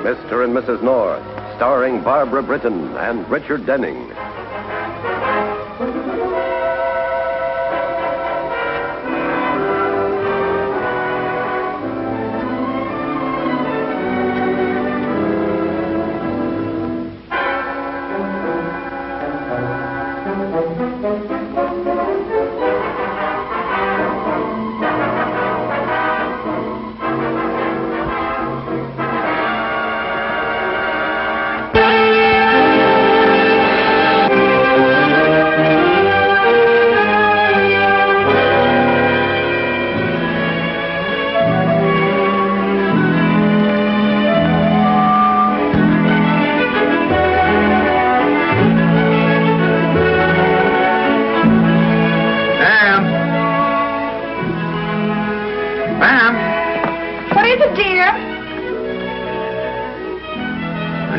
Mr. and Mrs. North, starring Barbara Britton and Richard Denning.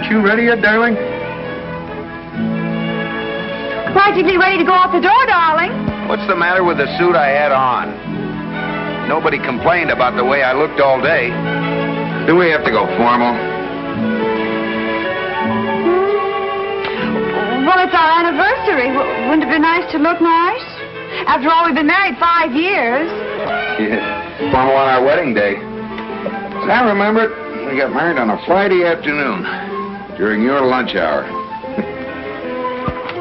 You ready yet, darling? Practically ready to go out the door, darling. What's the matter with the suit I had on? Nobody complained about the way I looked all day. Do we have to go formal? Well, it's our anniversary. Wouldn't it be nice to look nice? After all, we've been married 5 years. Yeah, formal on our wedding day. As I remember it, we got married on a Friday afternoon. During your lunch hour.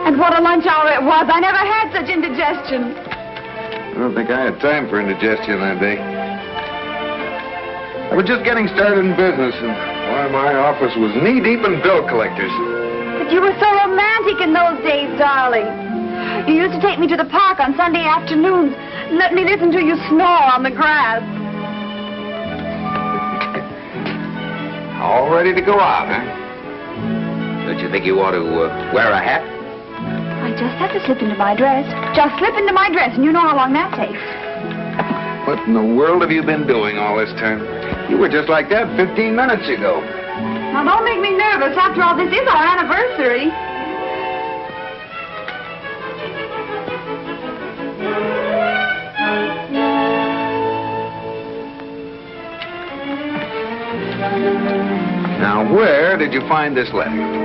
And what a lunch hour it was. I never had such indigestion. I don't think I had time for indigestion that day. I was just getting started in business, and why, my office was knee-deep in bill collectors. But you were so romantic in those days, darling. You used to take me to the park on Sunday afternoons and let me listen to you snore on the grass. All ready to go out, huh? Don't you think you ought to wear a hat? I just have to slip into my dress. Just slip into my dress, and you know how long that takes. What in the world have you been doing all this time? You were just like that 15 minutes ago. Now, don't make me nervous. After all, this is our anniversary. Now, where did you find this letter?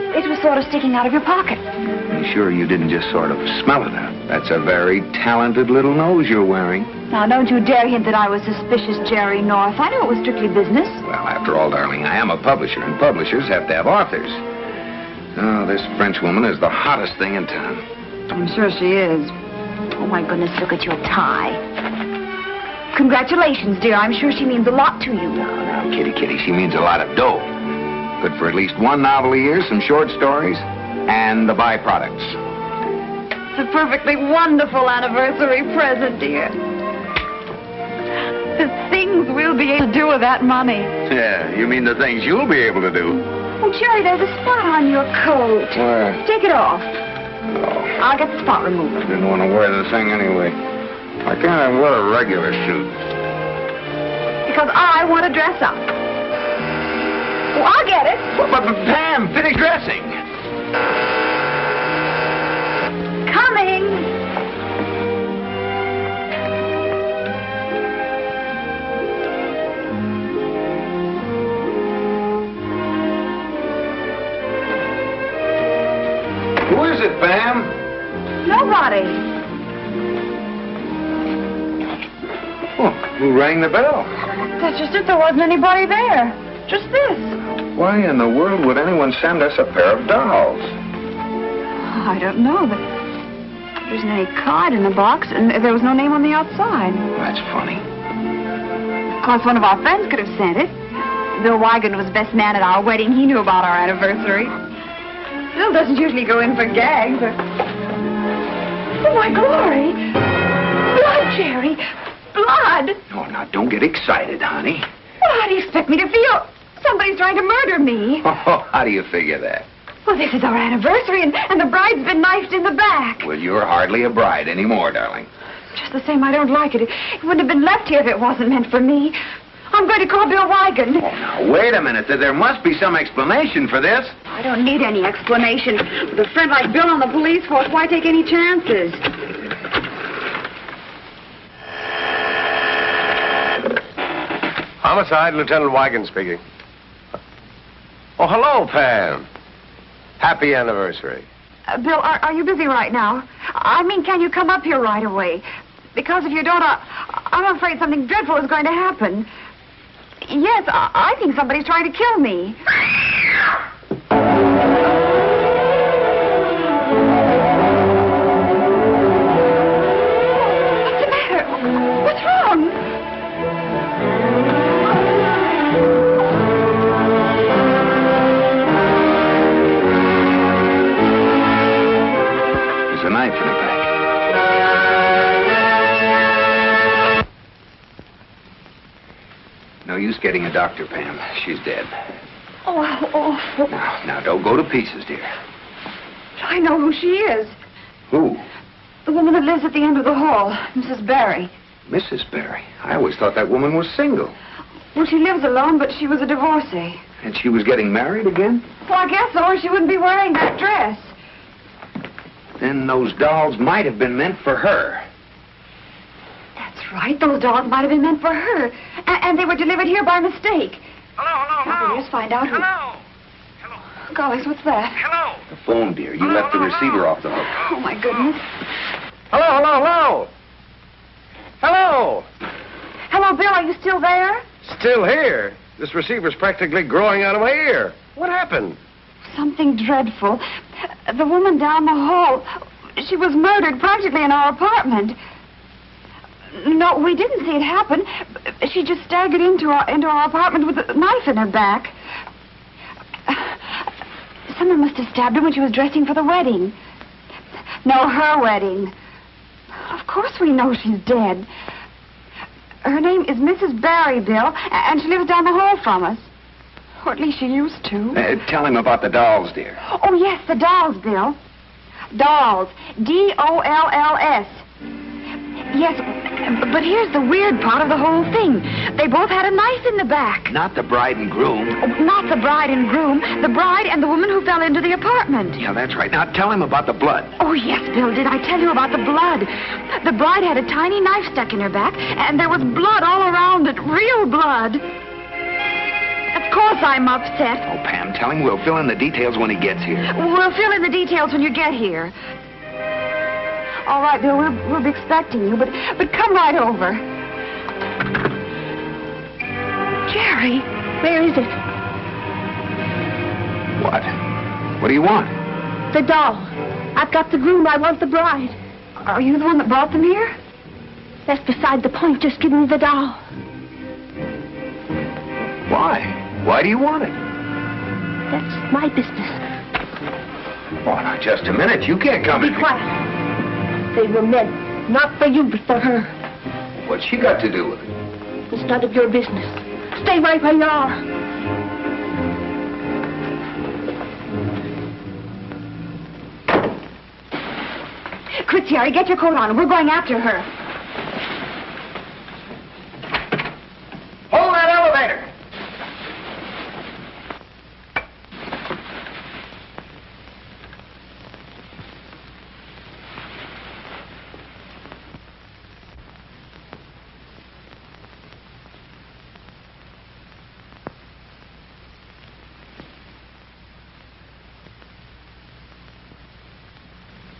It was sort of sticking out of your pocket. Are you sure you didn't just sort of smell it out? That's a very talented little nose you're wearing. Now, don't you dare hint that I was suspicious, Jerry North. I knew it was strictly business. Well, after all, darling, I am a publisher, and publishers have to have authors. Oh, this French woman is the hottest thing in town. I'm sure she is. Oh, my goodness, look at your tie. Congratulations, dear. I'm sure she means a lot to you. Now, kitty, she means a lot of dough. Good for at least one novel a year, some short stories, and the byproducts. It's a perfectly wonderful anniversary present, dear. The things we'll be able to do with that money. Yeah, you mean the things you'll be able to do. Oh, Jerry, there's a spot on your coat. Where? Take it off. Oh. I'll get the spot remover. Didn't want to wear the thing anyway. Why can't I wear a regular suit? Because I want to dress up. Oh, I'll get it. But Pam, finish dressing. Coming. Who is it, Pam? Nobody. Oh, who rang the bell? That's just it. There wasn't anybody there. Just this. Why in the world would anyone send us a pair of dolls? I don't know. There isn't any card in the box, and there was no name on the outside. That's funny. Of course, one of our friends could have sent it. Bill Wigan was best man at our wedding. He knew about our anniversary. Bill doesn't usually go in for gags. Oh, my glory. Blood, Jerry. Blood. Oh, now, don't get excited, honey. Well, how do you expect me to feel? Somebody's trying to murder me. Oh, how do you figure that? Well, this is our anniversary, and the bride's been knifed in the back. Well, you're hardly a bride anymore, darling. Just the same, I don't like it. It wouldn't have been left here if it wasn't meant for me. I'm going to call Bill Wigan. Oh, now, wait a minute. There must be some explanation for this. I don't need any explanation. With a friend like Bill on the police force, why take any chances? Homicide, Lieutenant Wigan speaking. Oh, hello, Pam. Happy anniversary. Bill, are you busy right now? I mean, can you come up here right away? Because if you don't, I'm afraid something dreadful is going to happen. Yes, I think somebody's trying to kill me. What's the matter? What's wrong? There's a knife in her back. No use getting a doctor, Pam. She's dead. Oh. Now, don't go to pieces, dear. I know who she is. Who? The woman that lives at the end of the hall, Mrs. Barry. Mrs. Barry. I always thought that woman was single. Well, she lives alone, but she was a divorcee. And she was getting married again? Well, I guess so, or she wouldn't be wearing that dress. Then those dolls might have been meant for her. That's right. Those dolls might have been meant for her. And they were delivered here by mistake. Hello. Let's find out who... Hello. Golly, what's that? Hello. The phone, dear. You left the receiver off the hook. Oh, my goodness. Hello. Hello. Hello, Bill, are you still there? Still here. This receiver's practically growing out of my ear. What happened? Something dreadful. The woman down the hall, she was murdered practically in our apartment. No, we didn't see it happen. She just staggered into our apartment with a knife in her back. Someone must have stabbed her when she was dressing for the wedding. No, her wedding. Of course we know she's dead. Her name is Mrs. Barry, Bill, and she lives down the hall from us. Or at least she used to. Tell him about the dolls, dear. Oh, yes, the dolls, Bill. Dolls. D-O-L-L-S. Yes, but here's the weird part of the whole thing. They both had a knife in the back. Not the bride and groom. Oh, not the bride and groom. The bride and the woman who fell into the apartment. Yeah, that's right. Now tell him about the blood. Oh, yes, Bill, did I tell you about the blood? The bride had a tiny knife stuck in her back, and there was blood all around it. Real blood. Of course I'm upset. Oh, Pam, tell him we'll fill in the details when he gets here. We'll fill in the details when you get here. All right, Bill, we'll be expecting you, but come right over. Jerry, where is it? What? What do you want? The doll. I've got the groom. I want the bride. Are you the one that brought them here? That's beside the point. Just give me the doll. Why? Why do you want it? That's my business. Oh, now, just a minute. You can't come Be in. quiet. They were meant not for you, but for her. What's she got to do with it? It's none of your business. Stay right where you are. Quick, Jerry, get your coat on. We're going after her. Hold that elevator!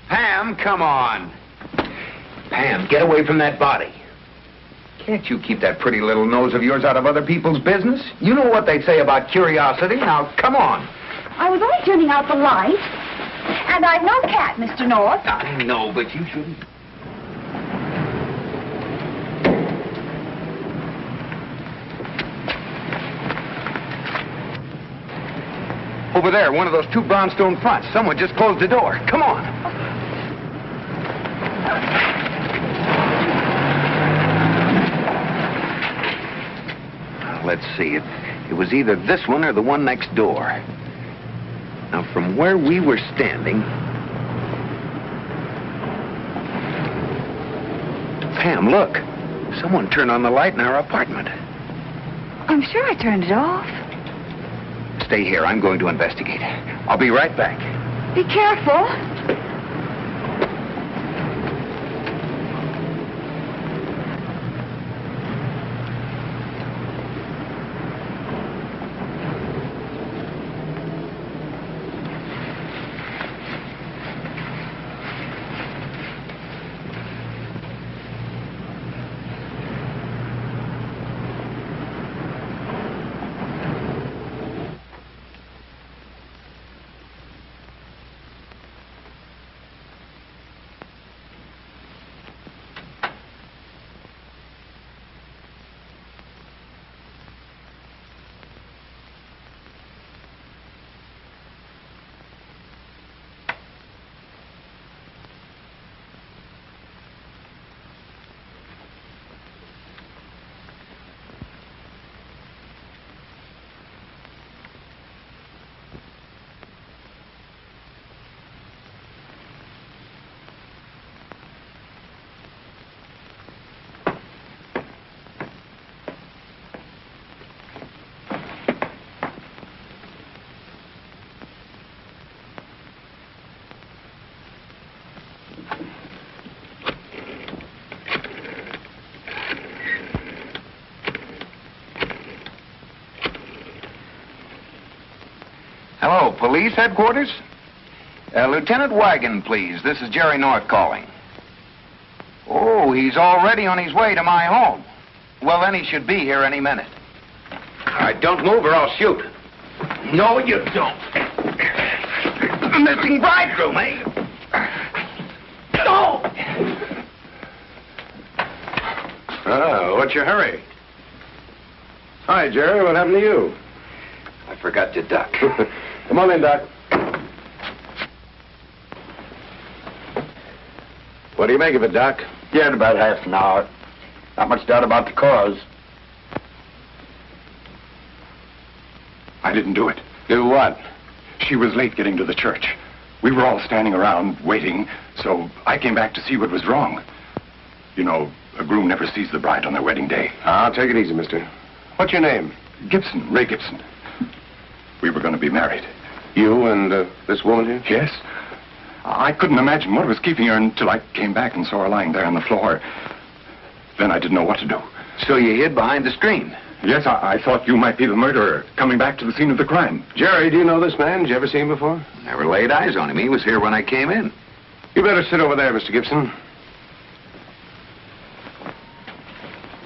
Pam, come on. Pam, get away from that body. Can't you keep that pretty little nose of yours out of other people's business? You know what they say about curiosity. Now, come on. I was only turning out the light. And I'm no cat, Mr. North. I know, but you shouldn't. Over there, one of those two brownstone fronts. Someone just closed the door. Come on. Let's see. It was either this one or the one next door. Now, from where we were standing... Pam, look. Someone turned on the light in our apartment. I'm sure I turned it off. Stay here. I'm going to investigate. I'll be right back. Be careful. police headquarters? Lieutenant Wagon, please. This is Jerry North calling. Oh, he's already on his way to my home. Well, then he should be here any minute. All right, don't move or I'll shoot. No, you don't. Missing bridegroom, eh? No! Oh, what's your hurry? Hi, Jerry. What happened to you? I forgot to duck. Come on in, Doc. What do you make of it, Doc? Yeah, in about half an hour. Not much doubt about the cause. I didn't do it. Do what? She was late getting to the church. We were all standing around waiting, so I came back to see what was wrong. You know, a groom never sees the bride on their wedding day. I'll take it easy, mister. What's your name? Gibson, Ray Gibson. We were going to be married. You and this woman here? Yes. I couldn't imagine what was keeping her until I came back and saw her lying there on the floor. Then I didn't know what to do. So you hid behind the screen? Yes, I thought you might be the murderer, coming back to the scene of the crime. Jerry, do you know this man? Did you ever see him before? Never laid eyes on him. He was here when I came in. You better sit over there, Mr. Gibson.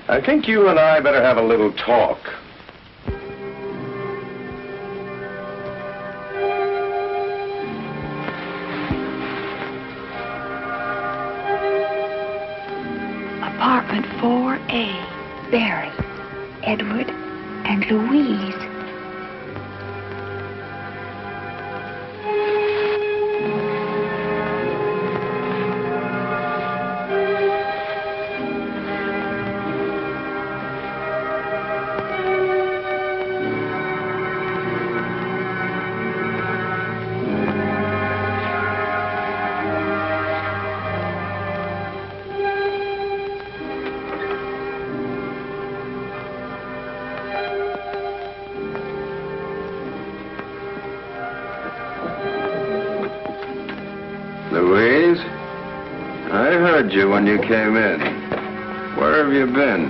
I think you and I better have a little talk. Apartment 4A. Barry, Edward, and Louise. Louise, I heard you when you came in. Where have you been?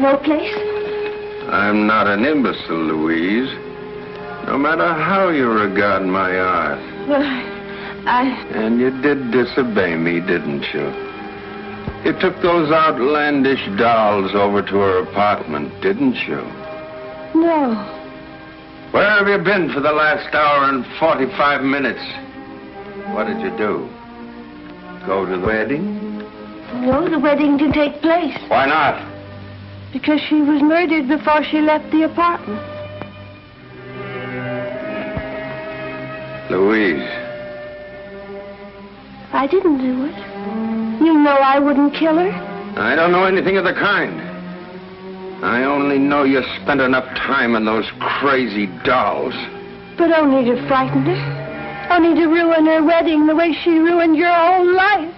No place? I'm not an imbecile, Louise. No matter how you regard my art. Well, And you did disobey me, didn't you? You took those outlandish dolls over to her apartment, didn't you? No. Where have you been for the last hour and 45 minutes? What did you do? Go to the wedding? No, the wedding didn't take place. Why not? Because she was murdered before she left the apartment. Louise. I didn't do it. You know I wouldn't kill her. I don't know anything of the kind. I only know you spent enough time on those crazy dolls. But only to frighten her. Only to ruin her wedding the way she ruined your whole life.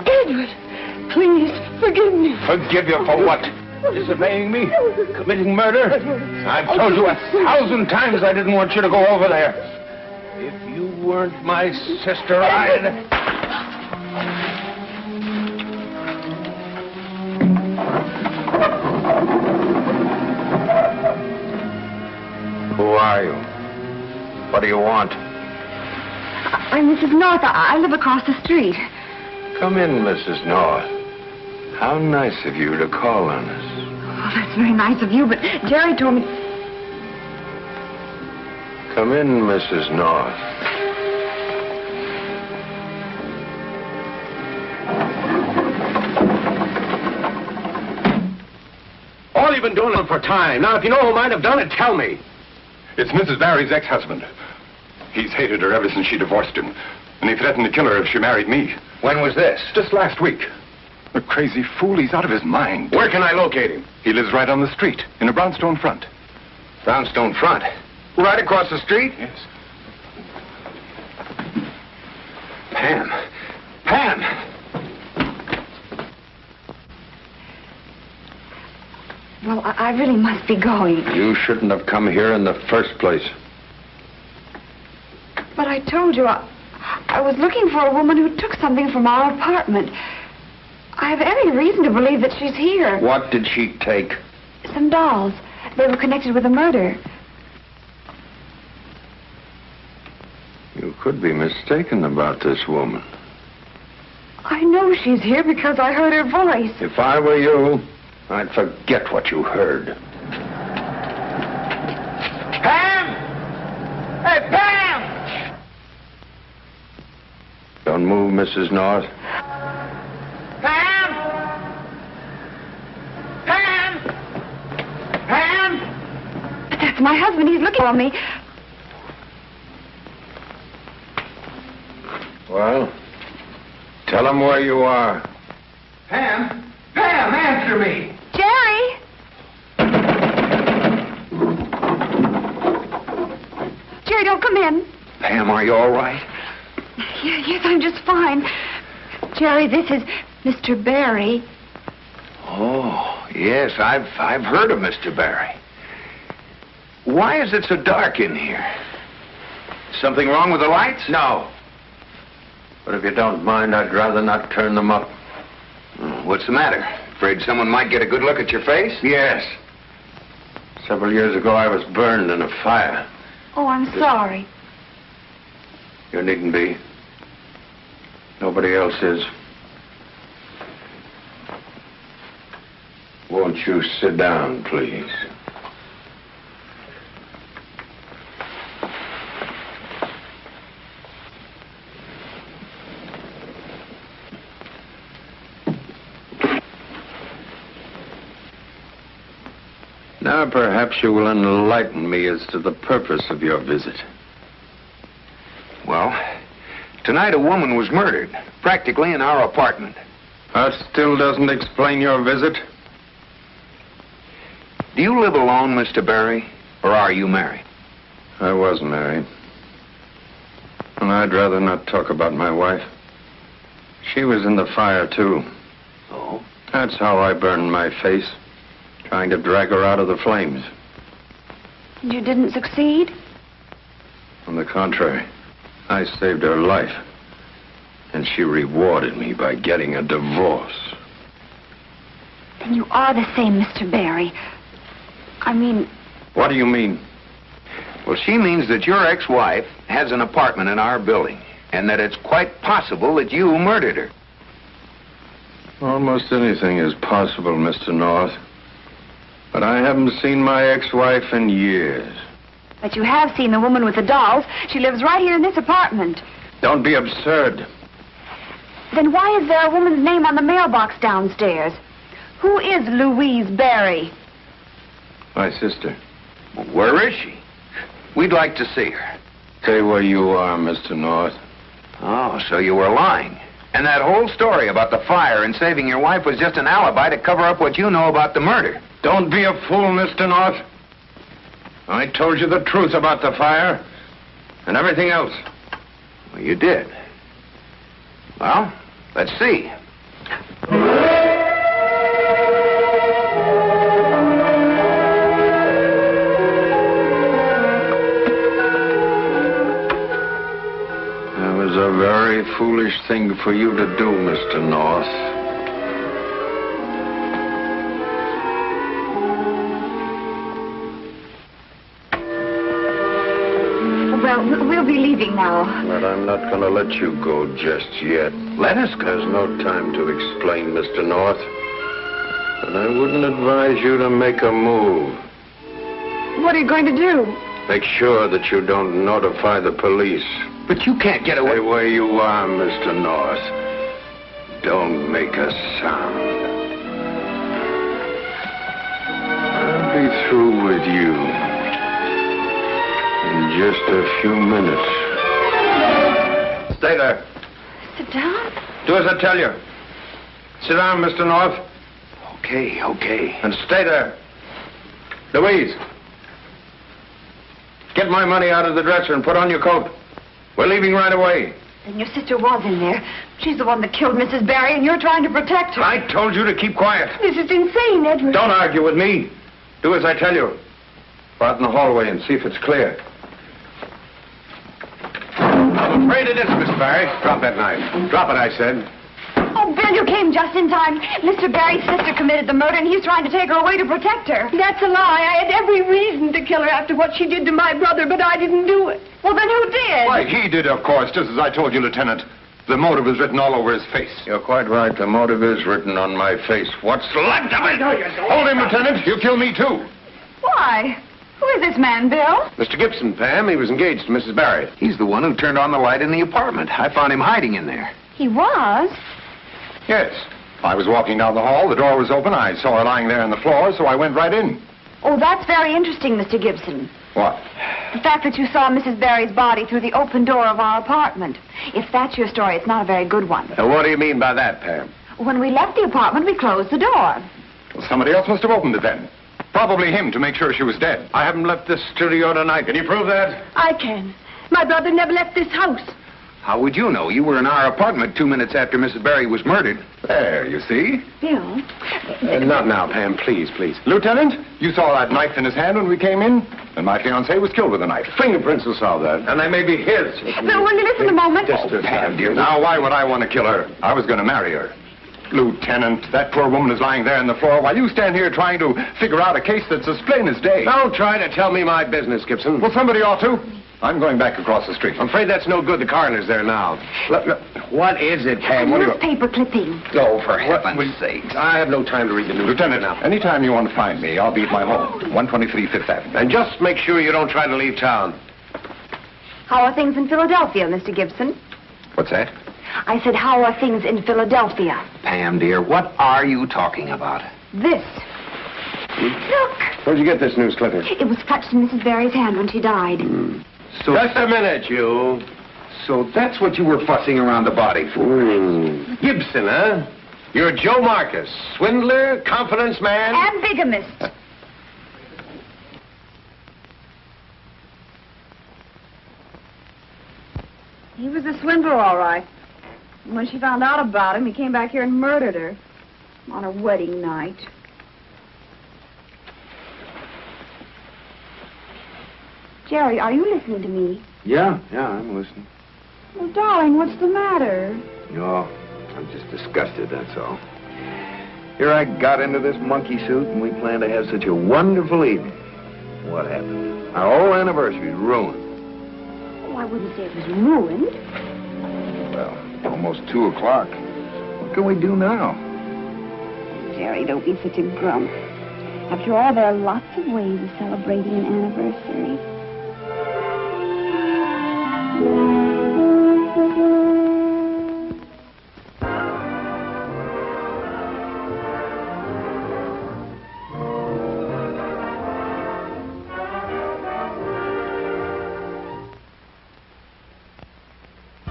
Edward, please, forgive me. Forgive you for what? Disobeying me? Committing murder? I've told you 1,000 times I didn't want you to go over there. If you weren't my sister, I'd... Who are you? What do you want? I'm Mrs. North. I live across the street. Come in, Mrs. North. How nice of you to call on us. Oh, that's very nice of you, but Jerry told me... Come in, Mrs. North. All you've been doing it for time. Now, if you know who might have done it, tell me. It's Mrs. Barry's ex-husband. He's hated her ever since she divorced him. And he threatened to kill her if she married me. When was this? Just last week. The crazy fool, he's out of his mind. Where can I locate him? He lives right on the street, in a brownstone front. Brownstone Front. Right across the street? Yes. Pam. Pam! Well, I really must be going. You shouldn't have come here in the first place. But I told you, I was looking for a woman who took something from our apartment. I have every reason to believe that she's here. What did she take? Some dolls. They were connected with a murder. You could be mistaken about this woman. I know she's here because I heard her voice. If I were you, I'd forget what you heard. Pam! Hey, Pam! Don't move, Mrs. North. Pam! Pam! Pam! But that's my husband. He's looking for me. Well, tell him where you are. Pam! Pam, answer me! Jerry! Jerry, don't come in. Pam, are you all right? Yes, I'm just fine. Jerry, this is Mr. Barry. Oh, yes, I've heard of Mr. Barry. Why is it so dark in here? Something wrong with the lights? No. But if you don't mind, I'd rather not turn them up. What's the matter? Afraid someone might get a good look at your face? Yes. Several years ago, I was burned in a fire. Oh, I'm sorry. You needn't be. Nobody else is. Won't you sit down, please? Now, perhaps you will enlighten me as to the purpose of your visit. Well, tonight a woman was murdered, practically in our apartment. That still doesn't explain your visit. Do you live alone, Mr. Barry, or are you married? I was married. And I'd rather not talk about my wife. She was in the fire, too. Oh? That's how I burned my face, trying to drag her out of the flames. You didn't succeed? On the contrary, I saved her life. And she rewarded me by getting a divorce. Then you are the same Mr. Barry. I mean... What do you mean? Well, she means that your ex-wife has an apartment in our building, and that it's quite possible that you murdered her. Almost anything is possible, Mr. North. But I haven't seen my ex-wife in years. But you have seen the woman with the dolls. She lives right here in this apartment. Don't be absurd. Then why is there a woman's name on the mailbox downstairs? Who is Louise Barry? My sister. Well, where is she? We'd like to see her. Stay where you are, Mr. North. Oh, so you were lying. And that whole story about the fire and saving your wife was just an alibi to cover up what you know about the murder. Don't be a fool, Mr. North. I told you the truth about the fire and everything else. Well, you did. Well, let's see. That was a very foolish thing for you to do, Mr. North. Well, we'll be leaving now. But I'm not going to let you go just yet. Let us go. There's no time to explain, Mr. North. And I wouldn't advise you to make a move. What are you going to do? Make sure that you don't notify the police. But you can't get away. Stay where you are, Mr. North. Don't make a sound. I'll be through with you in just a few minutes. Stay there. Sit down? Do as I tell you. Sit down, Mr. North. Okay, okay. And stay there. Louise, get my money out of the dresser and put on your coat. We're leaving right away. Then your sister was in there. She's the one that killed Mrs. Barry, and you're trying to protect her. I told you to keep quiet. This is insane, Edward. Don't argue with me. Do as I tell you. Go out in the hallway and see if it's clear. I'm afraid it is, Miss Barry. Drop that knife. Drop it, I said. Oh, Bill, you came just in time. Mr. Barry's sister committed the murder, and he's trying to take her away to protect her. That's a lie. I had every reason to kill her after what she did to my brother, but I didn't do it. Well, then who did? Why, he did, of course, just as I told you, Lieutenant. The motive is written all over his face. You're quite right. The motive is written on my face. What's left of it? Hold him, Lieutenant. You kill me, too. Why? Who is this man, Bill? Mr. Gibson, Pam. He was engaged to Mrs. Barry. He's the one who turned on the light in the apartment. I found him hiding in there. He was? Yes. I was walking down the hall. The door was open. I saw her lying there on the floor, so I went right in. Oh, that's very interesting, Mr. Gibson. What? The fact that you saw Mrs. Barry's body through the open door of our apartment. If that's your story, it's not a very good one. What do you mean by that, Pam? When we left the apartment, we closed the door. Well, somebody else must have opened it then. Probably him to make sure she was dead. I haven't left this studio tonight. Can you prove that? I can. My brother never left this house. How would you know? You were in our apartment 2 minutes after Mrs. Barry was murdered. There, you see? Bill? Not now, Pam. Please, please. Lieutenant, you saw that knife in his hand when we came in? And my fiancée was killed with a knife. Fingerprints will solve that. And they may be his. Bill, will you listen a moment? Pam, dear. Now, why would I want to kill her? I was going to marry her. Lieutenant, that poor woman is lying there on the floor while you stand here trying to figure out a case that's as plain as day. Don't try to tell me my business, Gibson. Well, somebody ought to. I'm going back across the street. I'm afraid that's no good. The coroner's there now. What is it, Pam? What do you... Newspaper clipping. Oh, for heaven's sake. I have no time to read the news. Lieutenant, now. anytime you want to find me, I'll be at my home, 123 Fifth Avenue. And just make sure you don't try to leave town. How are things in Philadelphia, Mr. Gibson? What's that? I said, how are things in Philadelphia? Pam, dear, what are you talking about? This. Look. Where'd you get this news clipping? It was clutched in Mrs. Barry's hand when she died. So, Just a minute, you. so that's what you were fussing around the body for. Gibson, huh? You're Joe Marcus, swindler, confidence man. And bigamist. He was a swindler, all right. And when she found out about him, he came back here and murdered her on her wedding night. Jerry, are you listening to me? Yeah, I'm listening. Well, darling, what's the matter? No, I'm just disgusted, that's all. Here I got into this monkey suit, and we planned to have such a wonderful evening. What happened? Our whole anniversary's ruined. Oh, I wouldn't say it was ruined. Well, almost 2 o'clock. What can we do now? Jerry, don't be such a grump. After all, there are lots of ways of celebrating an anniversary.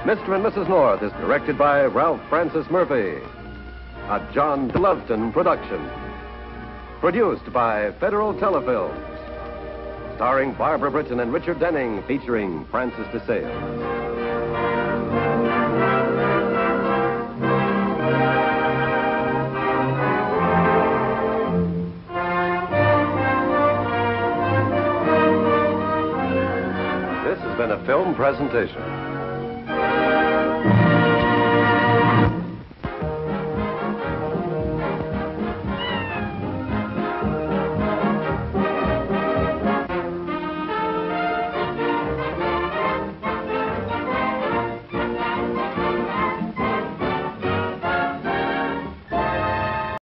Mr. and Mrs. North is directed by Ralph Francis Murphy. A John Loveton production. Produced by Federal Telefilms. Starring Barbara Britton and Richard Denning, featuring Francis DeSales. This has been a film presentation.